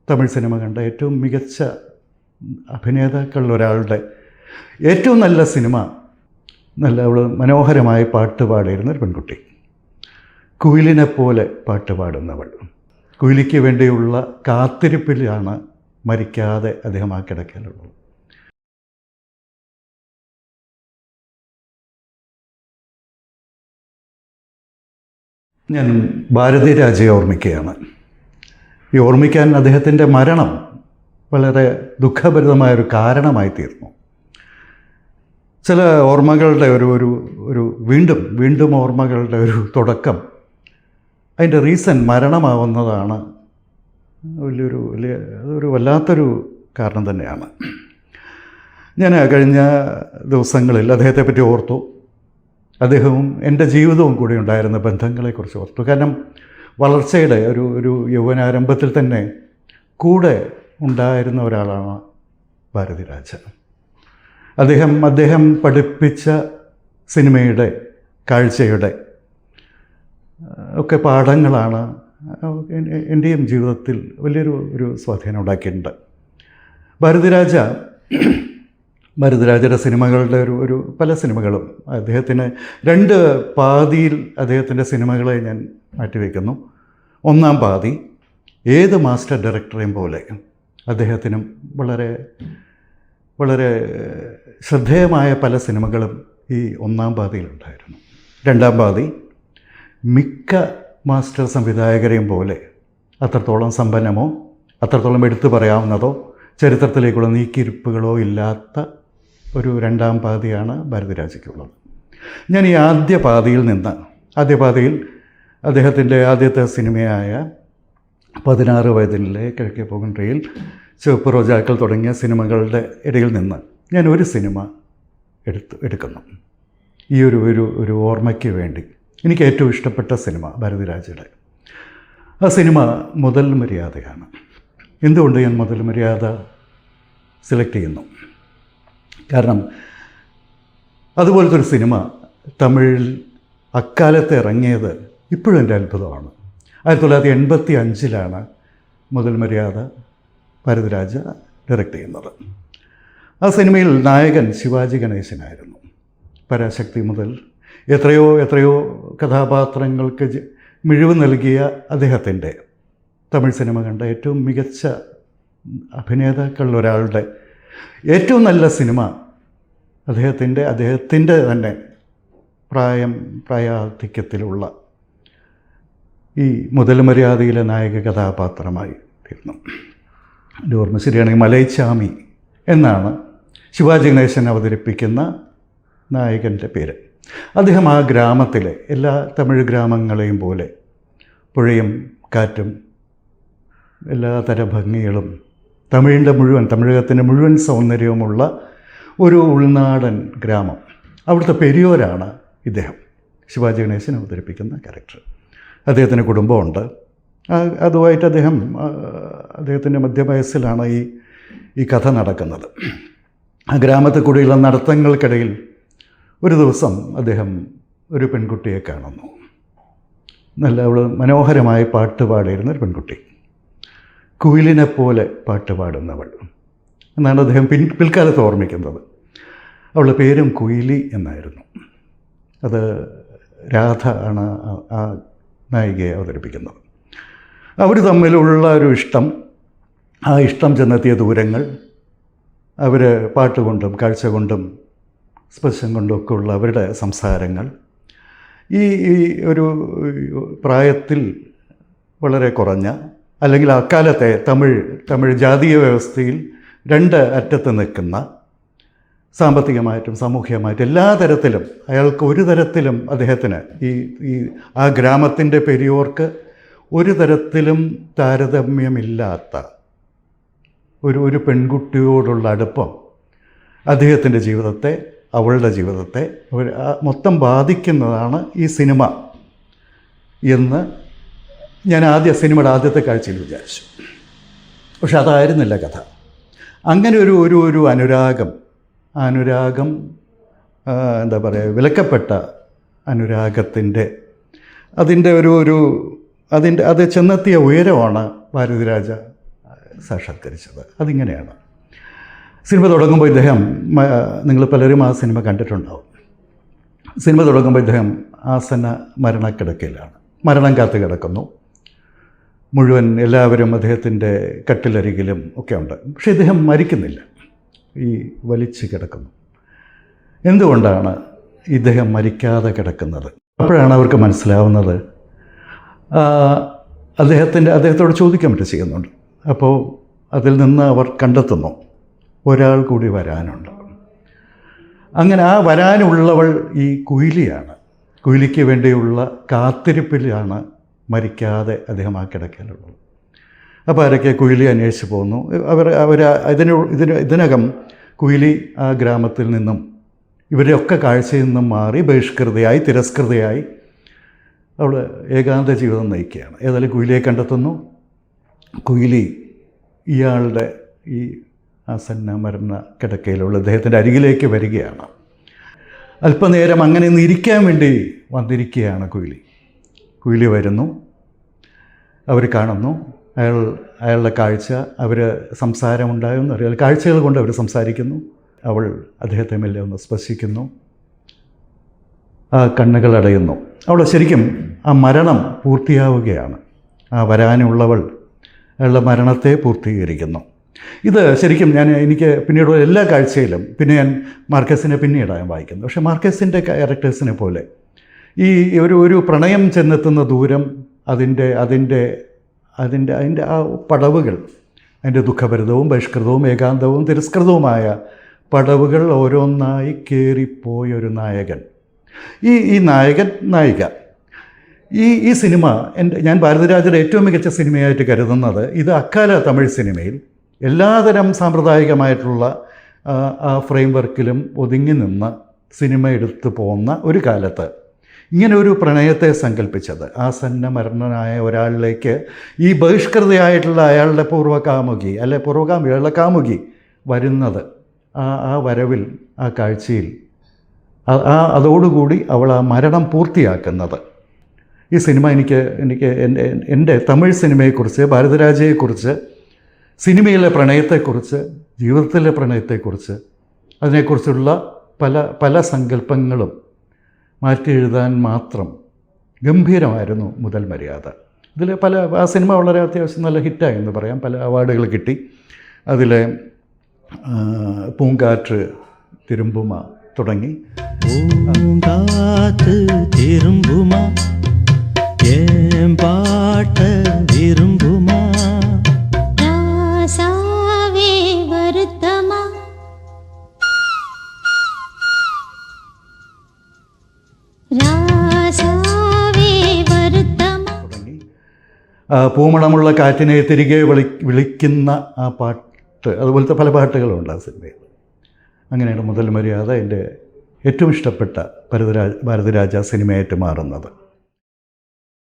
Tamil cinema കണ്ട ഏറ്റവും മികച്ച അഭിനേതാക്കളിൽ ഒരാളുടെ ഏറ്റവും നല്ല സിനിമ, അവൾ മനോഹരമായി പാട്ട് പാടിയിരുന്ന ഒരു പെൺകുട്ടി, കുയിലിനെ പോലെ പാട്ട് പാടുന്നവൾ. കുയിലിക്ക് വേണ്ടിയുള്ള കാത്തിരിപ്പിലാണ് മരിക്കാതെ അദ്ദേഹം ആ കിടക്കയിലുള്ളത്. ഞാൻ ഭാരതിരാജയെ ഓർമ്മിക്കുകയാണ്. ഈ ഓർമ്മിക്കാൻ അദ്ദേഹത്തിൻ്റെ മരണം വളരെ ദുഃഖഭരിതമായൊരു കാരണമായി തീർന്നു. ചില ഓർമ്മകളുടെ ഒരു വീണ്ടും ഓർമ്മകളുടെ ഒരു തുടക്കം, അതിൻ്റെ റീസൺ മരണമാവുന്നതാണ് അതൊരു വല്ലാത്തൊരു കാരണം തന്നെയാണ്. ഞാൻ കഴിഞ്ഞ ദിവസങ്ങളിൽ അദ്ദേഹത്തെപ്പറ്റി ഓർത്തു. അദ്ദേഹവും എൻ്റെ ജീവിതവും കൂടി ഉണ്ടായിരുന്ന ബന്ധങ്ങളെക്കുറിച്ച് ഓർത്തു. കാരണം വളർച്ചയുടെ ഒരു യൗവനാരംഭത്തിൽ തന്നെ കൂടെ ഉണ്ടായിരുന്ന ഒരാളാണ് ഭാരതിരാജ. അദ്ദേഹം പഠിപ്പിച്ച സിനിമയുടെ, കാഴ്ചയുടെ ഒക്കെ പാഠങ്ങളാണ് എൻ്റെയും ജീവിതത്തിൽ വലിയൊരു സ്വാധീനം ഉണ്ടാക്കിയിട്ടുണ്ട്. ഭാരതിരാജയുടെ സിനിമകളുടെ പല സിനിമകളും അദ്ദേഹത്തിന് രണ്ട് പാതിയിൽ അദ്ദേഹത്തിൻ്റെ സിനിമകളെ ഞാൻ മാറ്റിവെക്കുന്നു. ഒന്നാം പാതി ഏത് മാസ്റ്റർ ഡയറക്ടറെയും പോലെ അദ്ദേഹത്തിനും വളരെ ശ്രദ്ധേയമായ പല സിനിമകളും ഈ ഒന്നാം പാതിയിലുണ്ടായിരുന്നു. രണ്ടാം പാതി മിക്ക മാസ്റ്റർ സംവിധായകരെയും പോലെ അത്രത്തോളം സമ്പന്നമോ അത്രത്തോളം എടുത്തു പറയാവുന്നതോ ചരിത്രത്തിലേക്കുള്ള നീക്കിയിരിപ്പുകളോ ഇല്ലാത്ത ഒരു രണ്ടാം പാതിയാണ് ഭാരതിരാജയ്ക്കുള്ളത്. ഞാൻ ഈ ആദ്യ പാതിയിൽ അദ്ദേഹത്തിൻ്റെ ആദ്യത്തെ സിനിമയായ 16 വയതിലെ കിഴക്കേ പോകുൻട്രയിൽ, ചുവപ്പ് റോജാക്കൾ തുടങ്ങിയ സിനിമകളുടെ ഇടയിൽ നിന്ന് ഞാൻ ഒരു സിനിമ എടുക്കുന്നു. ഈ ഒരു ഓർമ്മയ്ക്ക് വേണ്ടി എനിക്ക് ഏറ്റവും ഇഷ്ടപ്പെട്ട സിനിമ ഭാരതിരാജയുടെ ആ സിനിമ മുതൽ മര്യാദയാണ്. എന്തുകൊണ്ട് ഞാൻ മുതൽ മര്യാദ സെലക്ട് ചെയ്യുന്നു? കാരണം അതുപോലത്തെ ഒരു സിനിമ തമിഴിൽ അക്കാലത്ത് ഇറങ്ങിയത് ഇപ്പോഴും എൻ്റെ അത്ഭുതമാണ്. 1985 മുതൽ മര്യാദ ഭാരതിരാജ ഡയറക്റ്റ് ചെയ്യുന്നത്. ആ സിനിമയിൽ നായകൻ ശിവാജി ഗണേശനായിരുന്നു. പരാശക്തി മുതൽ എത്രയോ കഥാപാത്രങ്ങൾക്ക് മിഴിവ് നൽകിയ അദ്ദേഹത്തിൻ്റെ തമിഴ് സിനിമ കണ്ട ഏറ്റവും മികച്ച അഭിനേതാക്കളിൽ ഒരാളുടെ ഏറ്റവും നല്ല സിനിമ അദ്ദേഹത്തിൻ്റെ തന്നെ പ്രായാധിക്യത്തിലുള്ള ഈ മുതൽ മര്യാദയിലെ നായക കഥാപാത്രമായി തീർന്നു. എൻ്റെ ഓർമ്മ ശരിയാണെങ്കിൽ മലൈച്ചാമി എന്നാണ് ശിവാജി ഗണേശൻ അവതരിപ്പിക്കുന്ന നായകൻ്റെ പേര്. അദ്ദേഹം ആ ഗ്രാമത്തിലെ എല്ലാ തമിഴ് ഗ്രാമങ്ങളെയും പോലെ പുഴയും കാറ്റും എല്ലാ തര ഭംഗികളും തമിഴകത്തിൻ്റെ മുഴുവൻ സൗന്ദര്യവുമുള്ള ഒരു ഉൾനാടൻ ഗ്രാമം. അവിടുത്തെ പെരിയോരാണ് ഇദ്ദേഹം, ശിവാജി ഗണേശൻ അവതരിപ്പിക്കുന്ന ക്യാരക്ടർ. അദ്ദേഹത്തിന് കുടുംബമുണ്ട്. അതുമായിട്ട് അദ്ദേഹത്തിൻ്റെ മധ്യവയസ്സിലാണ് ഈ കഥ നടക്കുന്നത്. ആ ഗ്രാമത്തിൽ കൂടിയുള്ള നടത്തങ്ങൾക്കിടയിൽ ഒരു ദിവസം അദ്ദേഹം ഒരു പെൺകുട്ടിയെ കാണുന്നു. അവൾ മനോഹരമായി പാട്ട് പാടിയിരുന്ന ഒരു പെൺകുട്ടി, കുയിലിനെ പോലെ പാട്ട് പാടുന്നവൾ എന്നാണ് അദ്ദേഹം പിൽക്കാലത്ത് ഓർമ്മിക്കുന്നത്. അവളുടെ പേരും കുയിലി എന്നായിരുന്നു. അത് രാധ ആണ് ആ നായികയെ അവതരിപ്പിക്കുന്നത്. അവർ തമ്മിലുള്ള ഒരു ഇഷ്ടം, ആ ഇഷ്ടം ചെന്നെത്തിയ ദൂരങ്ങൾ, അവർ പാട്ടുകൊണ്ടും കാഴ്ച കൊണ്ടും സ്പർശം കൊണ്ടുമൊക്കെ ഉള്ള അവരുടെ സംസാരങ്ങൾ, ഈ ഒരു പ്രായത്തിൽ വളരെ കുറഞ്ഞ, അല്ലെങ്കിൽ അക്കാലത്തെ തമിഴ് ജാതീയ വ്യവസ്ഥയിൽ രണ്ട് അറ്റത്ത് നിൽക്കുന്ന, സാമ്പത്തികമായിട്ടും സാമൂഹികമായിട്ടും എല്ലാ തരത്തിലും അയാൾക്ക് ഒരു തരത്തിലും അദ്ദേഹത്തിന് ഈ ആ ഗ്രാമത്തിൻ്റെ പെരിയോർക്ക് ഒരു തരത്തിലും താരതമ്യമില്ലാത്ത ഒരു പെൺകുട്ടിയോടുള്ള അടുപ്പം അദ്ദേഹത്തിൻ്റെ ജീവിതത്തെ, അവളുടെ ജീവിതത്തെ മൊത്തം ബാധിക്കുന്നതാണ് ഈ സിനിമ എന്ന് ഞാൻ സിനിമയുടെ ആദ്യത്തെ കാഴ്ചയിൽ വിചാരിച്ചു. പക്ഷെ അതായിരുന്നില്ല കഥ. അങ്ങനെ ഒരു അനുരാഗം എന്താ പറയുക, വിലക്കപ്പെട്ട അനുരാഗത്തിൻ്റെ അത് ചെന്നെത്തിയ ഉയരമാണ് ഭാരതിരാജ സാക്ഷാത്കരിച്ചത്. അതിങ്ങനെയാണ്. സിനിമ തുടങ്ങുമ്പോൾ ഇദ്ദേഹം, നിങ്ങൾ പലരും ആ സിനിമ കണ്ടിട്ടുണ്ടാവും. സിനിമ തുടങ്ങുമ്പോൾ ഇദ്ദേഹം ആസന്ന മരണക്കിടക്കയിലാണ്, മരണം കാത്തു കിടക്കുന്നു. മുഴുവൻ എല്ലാവരും അദ്ദേഹത്തിൻ്റെ കട്ടിലരികിലും ഒക്കെ ഉണ്ട്. പക്ഷേ ഇദ്ദേഹം മരിക്കുന്നില്ല, ഈ വലിച്ചു കിടക്കുന്നു. എന്തുകൊണ്ടാണ് ഇദ്ദേഹം മരിക്കാതെ കിടക്കുന്നത്? അപ്പോഴാണ് അവർക്ക് മനസ്സിലാവുന്നത്, അദ്ദേഹത്തോട് ചോദിക്കാൻ പറ്റും ചെയ്യുന്നുണ്ട്. അപ്പോൾ അതിൽ നിന്ന് അവർ കണ്ടെത്തുന്നു ഒരാൾ കൂടി വരാനുണ്ട്. അങ്ങനെ ആ വരാനുള്ളവൾ ഈ കുയിലിയാണ്. കുയിലിക്ക് വേണ്ടിയുള്ള കാത്തിരിപ്പിലാണ് മരിക്കാതെ അദ്ദേഹം ആ കിടക്കയിലുള്ളത്. അപ്പോൾ ആരൊക്കെ കുയിലി അന്വേഷിച്ച് പോകുന്നു. അവർ ഇതിനകം കുയിലി ആ ഗ്രാമത്തിൽ നിന്നും ഇവരെയൊക്കെ കാഴ്ചയിൽ നിന്നും മാറി ബഹിഷ്കൃതയായി, തിരസ്കൃതയായി അവൾ ഏകാന്ത ജീവിതം നയിക്കുകയാണ്. ഏതായാലും കുയിലിയെ കണ്ടെത്തുന്നു. കുയിലി ഇയാളുടെ ഈ ആസന്ന മരണ കിടക്കയിലുള്ള അദ്ദേഹത്തിൻ്റെ അരികിലേക്ക് വരികയാണ്. അല്പനേരം അങ്ങനെ ഒന്ന് ഇരിക്കാൻ വേണ്ടി വന്നിരിക്കുകയാണ് കുയിലി. കുയിലി വരുന്നു, അവർ കാണുന്നു, അയാളുടെ കാഴ്ച, അവർ സംസാരമുണ്ടായെന്ന് അറിയാം, കാഴ്ചകൾ കൊണ്ട് അവർ സംസാരിക്കുന്നു. അവൾ അദ്ദേഹത്തെ മെല്ലെ ഒന്ന് സ്പർശിക്കുന്നു, ആ കണ്ണുകൾ അടയുന്നു. അവൾ ശരിക്കും ആ മരണം പൂർത്തിയാവുകയാണ്. ആ വരാനുള്ളവൾ അയാളുടെ മരണത്തെ പൂർത്തീകരിക്കുന്നു. ഇത് ശരിക്കും എനിക്ക് പിന്നീടുള്ള എല്ലാ കാഴ്ചയിലും പിന്നെ ഞാൻ മാർക്കസിനെ പിന്നീടാണ് വായിക്കുന്നത്. പക്ഷേ മാർക്കസിൻ്റെ ക്യാരക്ടേഴ്സിനെ പോലെ ഈ ഒരു പ്രണയം ചെന്നെത്തുന്ന ദൂരം, അതിൻ്റെ ആ പടവുകൾ, അതിൻ്റെ ദുഃഖഭരിതവും ബഹിഷ്കൃതവും ഏകാന്തവും തിരസ്കൃതവുമായ പടവുകൾ ഓരോന്നായി കയറിപ്പോയൊരു നായകൻ, ഈ നായിക. ഈ സിനിമ ഞാൻ ഭാരതിരാജയുടെ ഏറ്റവും മികച്ച സിനിമയായിട്ട് കരുതുന്നത്, ഇത് അക്കാല തമിഴ് സിനിമയിൽ എല്ലാതരം സാമ്പ്രദായികമായിട്ടുള്ള ആ ഫ്രെയിം വർക്കിലും ഒതുങ്ങി നിന്ന് സിനിമ എടുത്തു പോകുന്ന ഒരു കാലത്ത് ഇങ്ങനെ ഒരു പ്രണയത്തെ സങ്കല്പിച്ചത്, ആസന്ന മരണനായ ഒരാളിലേക്ക് ഈ ബഹിഷ്കൃതയായിട്ടുള്ള അയാളുടെ പൂർവ്വകാമുകി അയാളുടെ കാമുകി വരുന്നത്, ആ വരവിൽ, ആ കാഴ്ചയിൽ, അതോടുകൂടി അവൾ ആ മരണം പൂർത്തിയാക്കുന്നത്. ഈ സിനിമ എനിക്ക് എൻ്റെ തമിഴ് സിനിമയെക്കുറിച്ച്, ഭാരതരാജയെക്കുറിച്ച്, സിനിമയിലെ പ്രണയത്തെക്കുറിച്ച്, ജീവിതത്തിലെ പ്രണയത്തെക്കുറിച്ച്, അതിനെക്കുറിച്ചുള്ള പല സങ്കല്പങ്ങളും മാറ്റി എഴുതാൻ മാത്രം ഗംഭീരമായിരുന്നു മുതൽ മര്യാദ. ഇതിൽ ആ സിനിമ വളരെ അത്യാവശ്യം നല്ല ഹിറ്റായി എന്ന് പറയാം. പല അവാർഡുകൾ കിട്ടി. അതിലെ പൂങ്കാറ്റ് തിരുമ്പുമ തുടങ്ങി പൂമണമുള്ള കാറ്റിനെ തിരികെ വിളിക്കുന്ന ആ പാട്ട്, അതുപോലത്തെ പല പാട്ടുകളുണ്ട് ആ സിനിമയിൽ. അങ്ങനെയാണ് മുതൽ മര്യാദ എൻ്റെ ഏറ്റവും ഇഷ്ടപ്പെട്ട ഭാരതിരാജ സിനിമയായിട്ട് മാറുന്നത്.